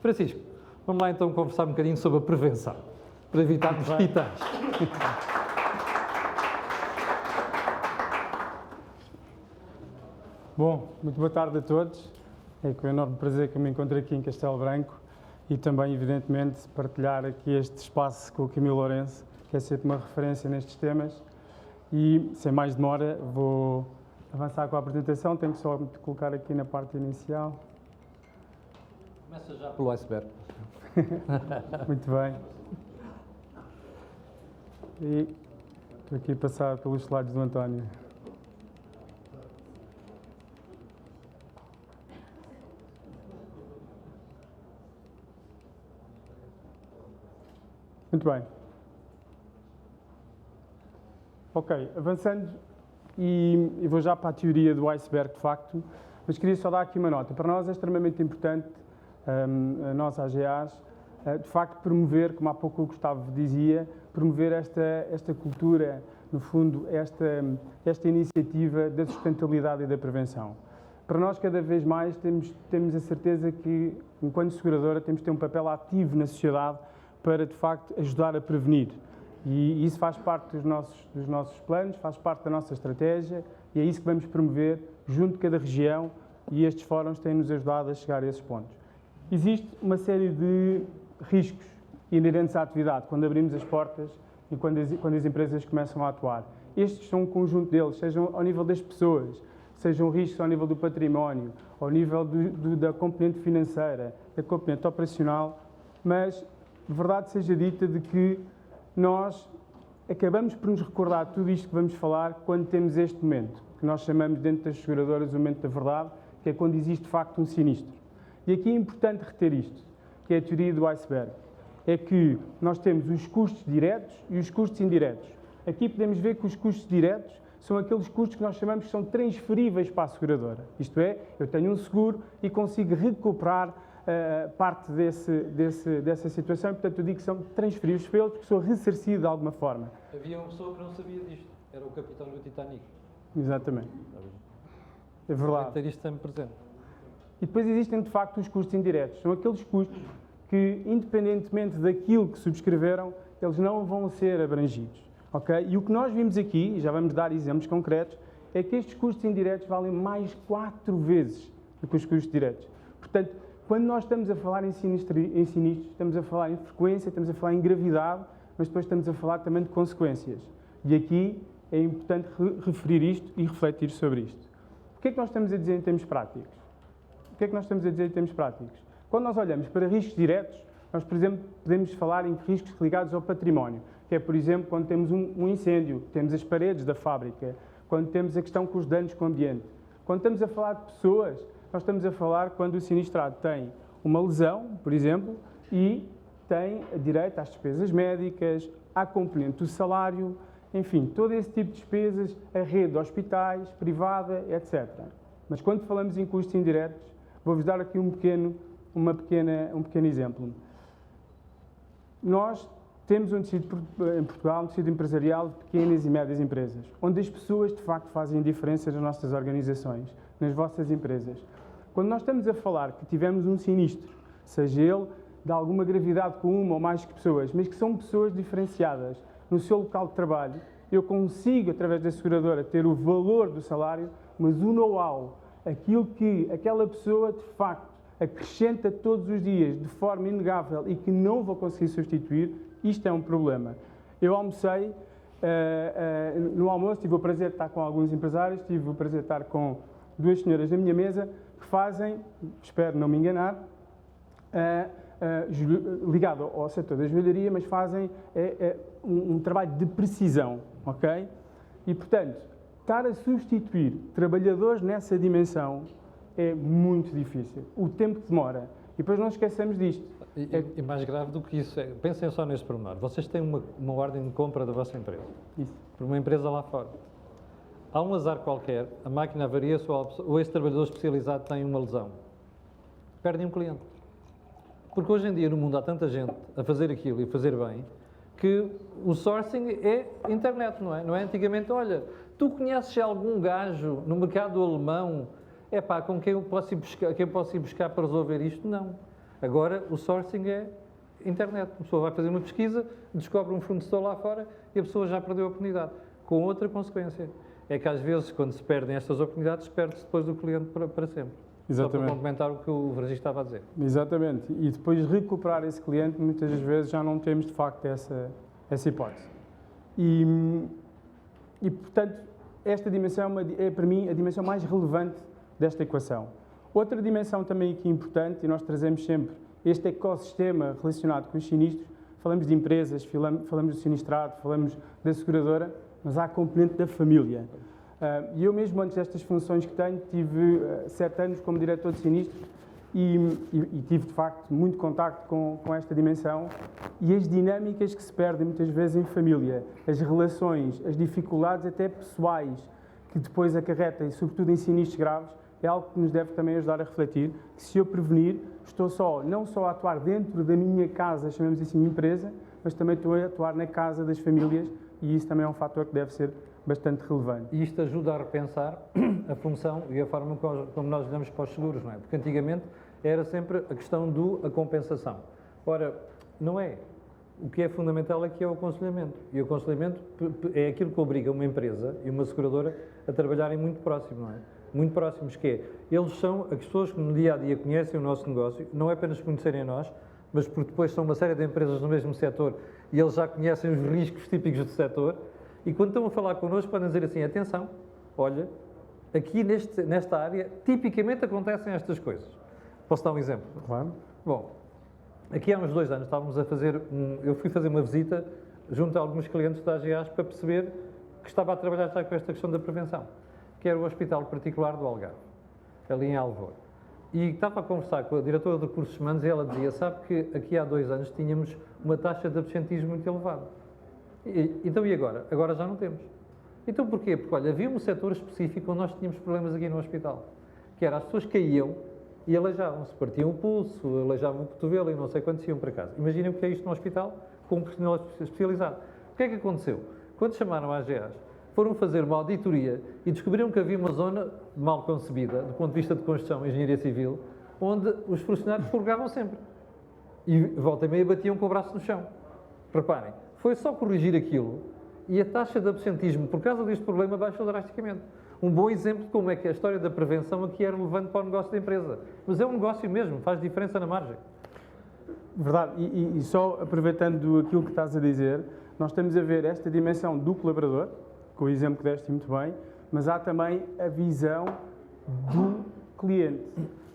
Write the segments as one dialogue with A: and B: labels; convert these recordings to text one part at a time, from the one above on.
A: Francisco, vamos lá então conversar um bocadinho sobre a prevenção, para evitarmos titãs.
B: Bom, muito boa tarde a todos. É com enorme prazer que eu me encontro aqui em Castelo Branco e também, evidentemente, partilhar aqui este espaço com o Camilo Lourenço, que é sempre uma referência nestes temas. E, sem mais demora, vou avançar com a apresentação. Tenho que só me colocar aqui na parte inicial.
A: Começa já pelo iceberg.
B: Muito bem. E estou aqui a passar pelos slides do António. Muito bem. Ok, avançando e vou já para a teoria do iceberg, de facto, mas queria só dar aqui uma nota. Para nós é extremamente importante, a nossa AGAs, de facto promover, como há pouco o Gustavo dizia, promover esta cultura, no fundo, esta iniciativa da sustentabilidade e da prevenção. Para nós, cada vez mais, temos a certeza que, enquanto seguradora, temos de ter um papel ativo na sociedade para, de facto, ajudar a prevenir. E isso faz parte dos nossos planos, faz parte da nossa estratégia e é isso que vamos promover junto de cada região e estes fóruns têm-nos ajudado a chegar a esses pontos. Existe uma série de riscos inerentes à atividade quando abrimos as portas e quando as empresas começam a atuar. Estes são um conjunto deles, sejam ao nível das pessoas, sejam riscos ao nível do património, ao nível da componente financeira, da componente operacional, mas verdade seja dita de que nós acabamos por nos recordar de tudo isto que vamos falar quando temos este momento, que nós chamamos dentro das seguradoras o momento da verdade, que é quando existe de facto um sinistro. E aqui é importante reter isto, que é a teoria do iceberg. É que nós temos os custos diretos e os custos indiretos. Aqui podemos ver que os custos diretos são aqueles custos que nós chamamos que são transferíveis para a seguradora. Isto é, eu tenho um seguro e consigo recuperar parte dessa situação e, portanto, eu digo que são transferíveis para eles porque sou ressarcido de alguma forma.
A: Havia uma pessoa que não sabia disto, era o capitão do Titanic.
B: Exatamente. É verdade.
A: Ter isto sempre presente.
B: E depois existem, de facto, os custos indiretos. São aqueles custos que, independentemente daquilo que subscreveram, eles não vão ser abrangidos. Okay? E o que nós vimos aqui, e já vamos dar exemplos concretos, é que estes custos indiretos valem mais 4 vezes do que os custos diretos. Portanto, quando nós estamos a falar em sinistros, estamos a falar em frequência, estamos a falar em gravidade, mas depois estamos a falar também de consequências. E aqui é importante referir isto e refletir sobre isto. O que é que nós estamos a dizer em termos práticos? O que é que nós estamos a dizer em termos práticos? Quando nós olhamos para riscos diretos, nós, por exemplo, podemos falar em riscos ligados ao património, que é, por exemplo, quando temos um incêndio, temos as paredes da fábrica, quando temos a questão com os danos com o ambiente. Quando estamos a falar de pessoas, nós estamos a falar quando o sinistrado tem uma lesão, por exemplo, e tem direito às despesas médicas, à componente do salário, enfim, todo esse tipo de despesas, a rede de hospitais, privada, etc. Mas quando falamos em custos indiretos, vou-vos dar aqui um pequeno exemplo. Nós temos um tecido em Portugal, um tecido empresarial de pequenas e médias empresas, onde as pessoas, de facto, fazem a diferença nas nossas organizações, nas vossas empresas. Quando nós estamos a falar que tivemos um sinistro, seja ele de alguma gravidade com uma ou mais pessoas, mas que são pessoas diferenciadas no seu local de trabalho, eu consigo, através da seguradora, ter o valor do salário, mas o know-how, aquilo que aquela pessoa, de facto, acrescenta todos os dias de forma inegável e que não vou conseguir substituir, isto é um problema. Eu almocei, no almoço tive o prazer de estar com alguns empresários, tive o prazer de estar com 2 senhoras na minha mesa que fazem, espero não me enganar, ligado ao setor da joalharia, mas fazem um trabalho de precisão, ok? E, portanto, estar a substituir trabalhadores nessa dimensão é muito difícil. O tempo que demora. E depois não esqueçamos disto.
A: E mais grave do que isso, pensem só neste pormenor. Vocês têm uma ordem de compra da vossa empresa.
B: Isso.
A: Por uma empresa lá fora. Há um azar qualquer, a máquina avaria-se ou esse trabalhador especializado tem uma lesão. Perdem um cliente. Porque hoje em dia no mundo há tanta gente a fazer aquilo e a fazer bem, que o sourcing é internet, não é? Não é antigamente, olha, tu conheces algum gajo no mercado alemão, com quem eu posso ir buscar para resolver isto? Não. Agora, o sourcing é internet. A pessoa vai fazer uma pesquisa, descobre um fornecedor lá fora e a pessoa já perdeu a oportunidade. Com outra consequência. É que às vezes, quando se perdem estas oportunidades, perde-se depois do cliente para sempre. Só para complementar o que o Francisco estava a dizer.
B: Exatamente. E depois recuperar esse cliente, muitas das vezes já não temos de facto essa hipótese. E portanto, esta dimensão é para mim a dimensão mais relevante desta equação. Outra dimensão também aqui importante, e nós trazemos sempre este ecossistema relacionado com os sinistros, falamos de empresas, falamos do sinistrado, falamos da seguradora, mas há a componente da família. E eu mesmo, antes destas funções que tenho, tive 7 anos como diretor de sinistros e tive, de facto, muito contacto com esta dimensão e as dinâmicas que se perdem muitas vezes em família, as relações, as dificuldades até pessoais que depois acarretam, sobretudo em sinistros graves, é algo que nos deve também ajudar a refletir que se eu prevenir, estou não só a atuar dentro da minha casa, chamamos assim empresa, mas também estou a atuar na casa das famílias e isso também é um fator que deve ser bastante relevante.
A: E isto ajuda a repensar a função e a forma como nós olhamos para os seguros, não é? Porque antigamente era sempre a questão da compensação. Ora, não é. O que é fundamental aqui é o aconselhamento. E o aconselhamento é aquilo que obriga uma empresa e uma seguradora a trabalharem muito próximo, não é? Muito próximos, que é, eles são as pessoas que no dia-a-dia conhecem o nosso negócio, não é apenas conhecerem a nós, mas porque depois são uma série de empresas no mesmo setor e eles já conhecem os riscos típicos do setor. E quando estão a falar connosco, podem dizer assim, atenção, olha, aqui nesta área, tipicamente acontecem estas coisas. Posso dar um exemplo?
B: Claro.
A: Bom, aqui há uns 2 anos estávamos a fazer, eu fui fazer uma visita junto a alguns clientes da AGAs para perceber que estava a trabalhar já com esta questão da prevenção, que era o Hospital Particular do Algarve, ali em Alvor. E estava a conversar com a diretora de Recursos Humanos e ela dizia, sabe que aqui há 2 anos tínhamos uma taxa de absentismo muito elevada. Então e agora? Agora já não temos. Então porquê? Porque, olha, havia um setor específico onde nós tínhamos problemas aqui no hospital, que era as pessoas caíam e aleijavam-se, partiam o pulso, aleijavam o cotovelo e não sei quantos iam para casa. Imaginem o que é isto no hospital com um profissional especializado. O que é que aconteceu? Quando chamaram a AGAs, foram fazer uma auditoria e descobriram que havia uma zona mal concebida, do ponto de vista de construção e engenharia civil, onde os funcionários purgavam sempre. E volta e meia batiam com o braço no chão. Reparem, foi só corrigir aquilo e a taxa de absentismo, por causa deste problema, baixou drasticamente. Um bom exemplo de como é que a história da prevenção aqui é relevante para o negócio da empresa. Mas é um negócio mesmo, faz diferença na margem.
B: Verdade, e só aproveitando aquilo que estás a dizer, nós estamos a ver esta dimensão do colaborador, com o exemplo que deste muito bem, mas há também a visão do cliente.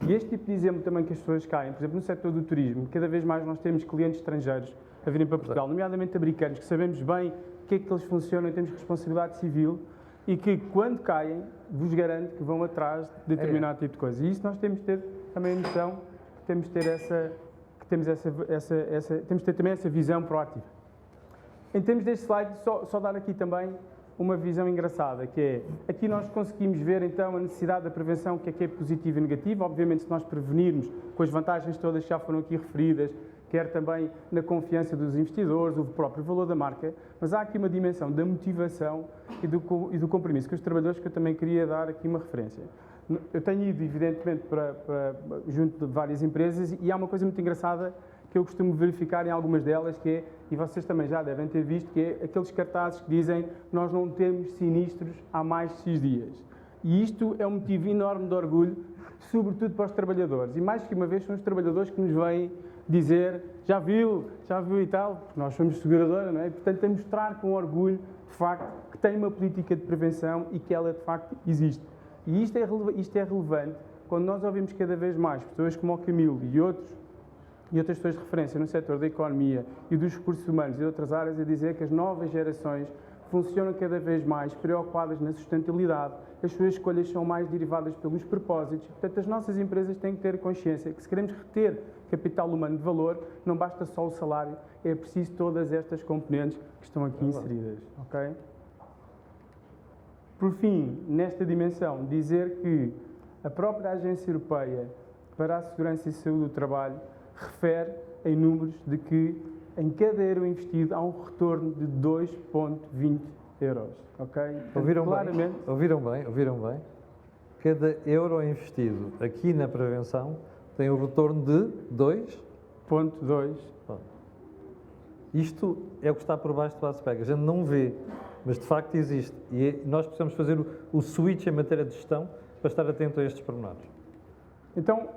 B: E este tipo de exemplo também que as pessoas caem, por exemplo, no setor do turismo, cada vez mais nós temos clientes estrangeiros a virem para Portugal, nomeadamente americanos, que sabemos bem o que é que eles funcionam em termos de responsabilidade civil e que, quando caem, vos garanto que vão atrás de determinado tipo de coisa. E isso nós temos de ter também a noção que temos de ter temos de ter também essa visão proativa. Em termos deste slide, só dar aqui também uma visão engraçada, que é, aqui nós conseguimos ver então a necessidade da prevenção, o que é positivo e negativo. Obviamente, se nós prevenirmos com as vantagens todas que já foram aqui referidas, quer também na confiança dos investidores, o próprio valor da marca, mas há aqui uma dimensão da motivação e do compromisso com os trabalhadores que eu também queria dar aqui uma referência. Eu tenho ido, evidentemente, junto de várias empresas e há uma coisa muito engraçada que eu costumo verificar em algumas delas, que é, e vocês também já devem ter visto, que é aqueles cartazes que dizem nós não temos sinistros há mais de X dias. E isto é um motivo enorme de orgulho, sobretudo para os trabalhadores. E mais que uma vez são os trabalhadores que nos vêm dizer já viu e tal, porque nós somos seguradora, não é? Portanto, a mostrar com orgulho, de facto, que tem uma política de prevenção e que ela, de facto, existe. E isto é relevante quando nós ouvimos cada vez mais pessoas como o Camilo e outras pessoas de referência no setor da economia e dos recursos humanos e de outras áreas a dizer que as novas gerações funcionam cada vez mais preocupadas na sustentabilidade, as suas escolhas são mais derivadas pelos propósitos. Portanto, as nossas empresas têm que ter consciência que se queremos reter capital humano de valor, não basta só o salário, é preciso todas estas componentes que estão aqui inseridas. Okay? Por fim, nesta dimensão, dizer que a própria Agência Europeia para a Segurança e Saúde do Trabalho refere em números de que em cada euro investido há um retorno de 2,20 euros. Ok?
A: Ouviram bem? Cada euro investido aqui na prevenção tem um retorno de 2.
B: Ponto 2.
A: Isto é o que está por baixo do iceberg. A gente não vê, mas de facto existe. E nós precisamos fazer o switch em matéria de gestão para estar atento a estes pormenores.
B: Então,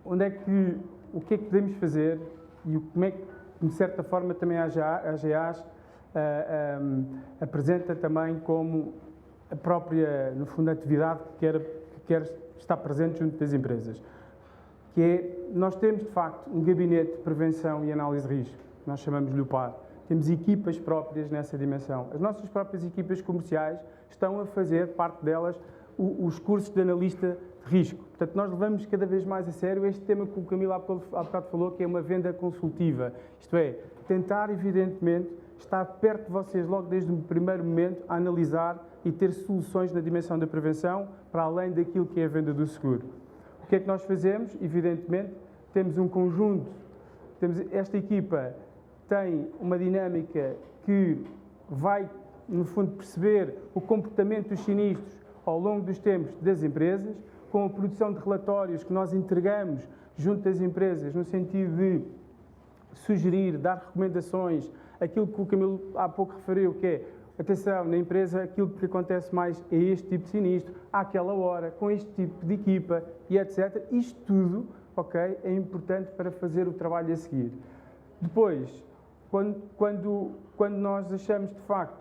B: o que é que podemos fazer e como é que, de certa forma, também a AGAs apresenta também como a própria, no fundo, atividade que quer estar presente junto das empresas? Que é, nós temos, de facto, um gabinete de prevenção e análise de risco, nós chamamos-lhe o PAR. Temos equipas próprias nessa dimensão. As nossas próprias equipas comerciais estão a fazer, parte delas, os cursos de analista de risco. Portanto, nós levamos cada vez mais a sério este tema que o Camilo há bocado falou, que é uma venda consultiva. Isto é, tentar, evidentemente, estar perto de vocês logo desde o primeiro momento, a analisar e ter soluções na dimensão da prevenção, para além daquilo que é a venda do seguro. O que é que nós fazemos? Evidentemente, temos um conjunto, esta equipa tem uma dinâmica que vai, no fundo, perceber o comportamento dos sinistros ao longo dos tempos das empresas, com a produção de relatórios que nós entregamos junto das empresas, no sentido de sugerir, dar recomendações, aquilo que o Camilo há pouco referiu, que é, atenção, na empresa aquilo que acontece mais é este tipo de sinistro, àquela hora, com este tipo de equipa e etc. Isto tudo, ok, é importante para fazer o trabalho a seguir. Depois, quando nós achamos de facto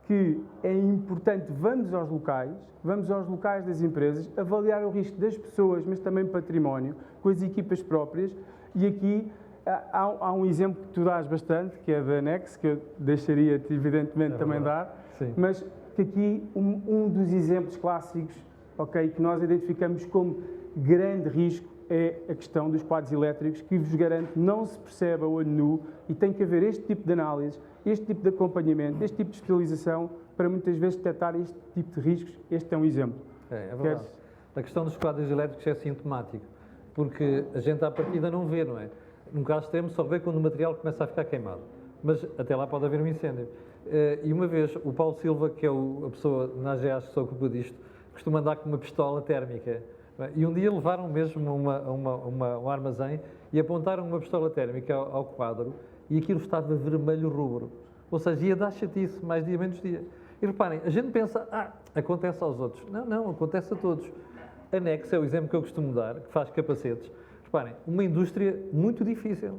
B: que é importante, vamos aos locais das empresas, avaliar o risco das pessoas, mas também património, com as equipas próprias, e aqui há um exemplo que tu dás bastante, que é da Anex, que eu deixaria-te evidentemente também dar,
A: sim,
B: mas que aqui um dos exemplos clássicos, ok, que nós identificamos como grande risco, é a questão dos quadros elétricos, que vos garanto não se percebe a olho nu, e tem que haver este tipo de análise, este tipo de acompanhamento, este tipo de especialização, para muitas vezes detectar este tipo de riscos. Este é um exemplo.
A: É verdade. A questão dos quadros elétricos é sintomático, porque a gente à partida não vê, não é? Num caso extremo só vê quando o material começa a ficar queimado, mas até lá pode haver um incêndio. E uma vez, o Paulo Silva, que é a pessoa na AGAs que se ocupa disto, costuma andar com uma pistola térmica. E um dia levaram mesmo um armazém e apontaram uma pistola térmica ao quadro e aquilo estava vermelho rubro. Ou seja, ia dar chatice, mais dia menos dia. E reparem, a gente pensa, acontece aos outros. Não, acontece a todos. A Nex é o exemplo que eu costumo dar, que faz capacetes. Reparem, uma indústria muito difícil.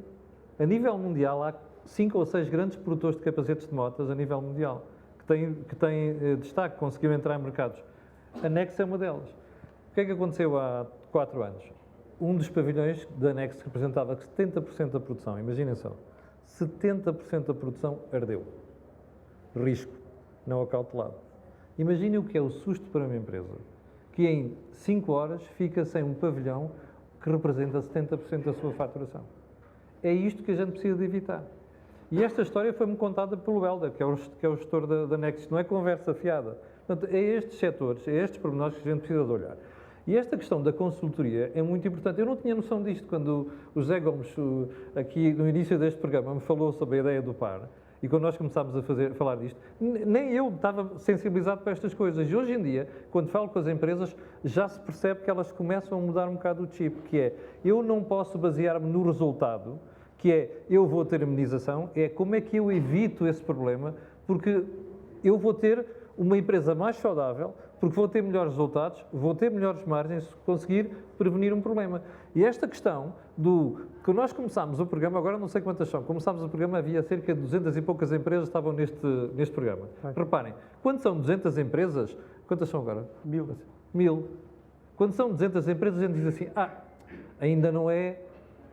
A: A nível mundial há 5 ou 6 grandes produtores de capacetes de motas a nível mundial, que têm destaque, conseguiram entrar em mercados. A Nex é uma delas. O que é que aconteceu há 4 anos? Um dos pavilhões da Nex representava 70% da produção, imaginem só, 70% da produção ardeu. Risco não acautelado. Imaginem o que é o susto para uma empresa, que em 5 horas fica sem um pavilhão que representa 70% da sua faturação. É isto que a gente precisa de evitar. E esta história foi-me contada pelo Helder, que é o gestor da Nex, não é conversa fiada. Portanto, é estes setores, é estes pormenores que a gente precisa de olhar. E esta questão da consultoria é muito importante. Eu não tinha noção disto quando o José Gomes, aqui no início deste programa, me falou sobre a ideia do PAR. E quando nós começámos a falar disto, nem eu estava sensibilizado para estas coisas. E hoje em dia, quando falo com as empresas, já se percebe que elas começam a mudar um bocado o chip, que é, eu não posso basear-me no resultado, que é, eu vou ter amenização, é como é que eu evito esse problema, porque eu vou ter uma empresa mais saudável, porque vou ter melhores resultados, vou ter melhores margens se conseguir prevenir um problema. E esta questão que nós começámos o programa, agora não sei quantas são, começámos o programa, havia cerca de 200 e poucas empresas que estavam neste programa. Reparem, quando são 200 empresas, quantas são agora? 1000. Quando são 200 empresas, a gente diz assim, ainda não é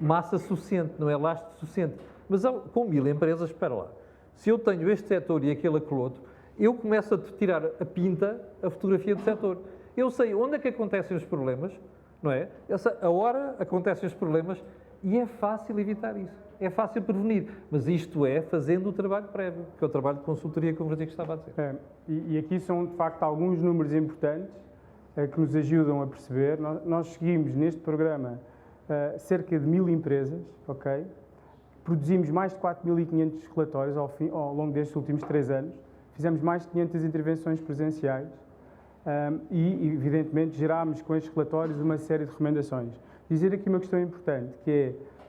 A: massa suficiente, não é lastro suficiente. Mas com 1000 empresas, espera lá, se eu tenho este setor e aquele outro, eu começo a tirar a pinta, a fotografia do setor. Eu sei onde é que acontecem os problemas, não é? A hora acontecem os problemas e é fácil evitar isso. É fácil prevenir. Mas isto é fazendo o trabalho prévio, que é o trabalho de consultoria que o Francisco estava a dizer.
B: E aqui são, de facto, alguns números importantes que nos ajudam a perceber. Nós seguimos neste programa cerca de 1000 empresas, ok? Produzimos mais de 4.500 relatórios ao longo destes últimos 3 anos. Fizemos mais de 500 intervenções presenciais e, evidentemente, gerámos com estes relatórios uma série de recomendações. dizer aqui uma questão importante, que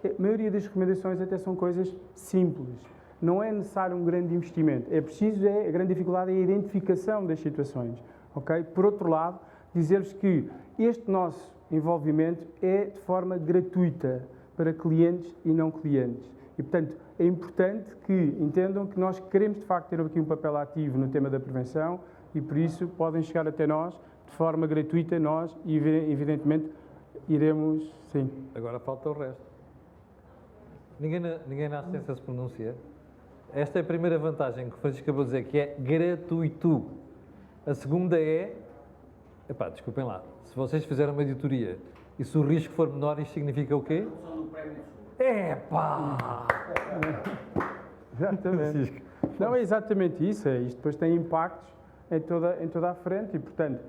B: é, a maioria das recomendações até são coisas simples. Não é necessário um grande investimento. É preciso, a grande dificuldade é a identificação das situações. Ok? Por outro lado, dizer-vos que este nosso envolvimento é de forma gratuita para clientes e não clientes. E, portanto, é importante que entendam que nós queremos, de facto, ter aqui um papel ativo no tema da prevenção e, por isso, podem chegar até nós de forma gratuita. Nós, evidentemente, iremos, sim.
A: Agora falta o resto. Ninguém na assistência se pronuncia. Esta é a primeira vantagem que o Francisco acabou de dizer, que é gratuito. A segunda é... Epá, desculpem lá. Se vocês fizeram uma editoria e se o risco for menor, isto significa o quê? Epá!
B: Exatamente. Não, é exatamente isso. Isto depois tem impactos em toda a frente e, portanto,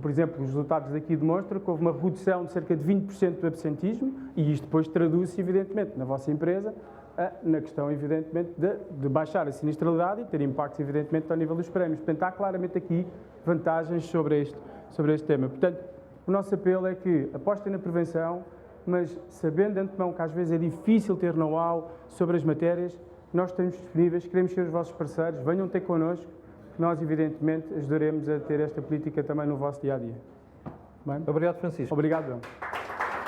B: por exemplo, os resultados daqui demonstram que houve uma redução de cerca de 20% do absentismo e isto depois traduz-se, evidentemente, na vossa empresa, na questão, evidentemente, de baixar a sinistralidade e ter impactos, evidentemente, ao nível dos prémios. Portanto, há claramente aqui vantagens sobre este tema. Portanto, o nosso apelo é que apostem na prevenção, mas sabendo de antemão que às vezes é difícil ter know-how sobre as matérias, nós estamos disponíveis, queremos ser os vossos parceiros, venham ter connosco, que nós, evidentemente, ajudaremos a ter esta política também no vosso dia-a-dia.
A: Obrigado, Francisco.
B: Obrigado, João.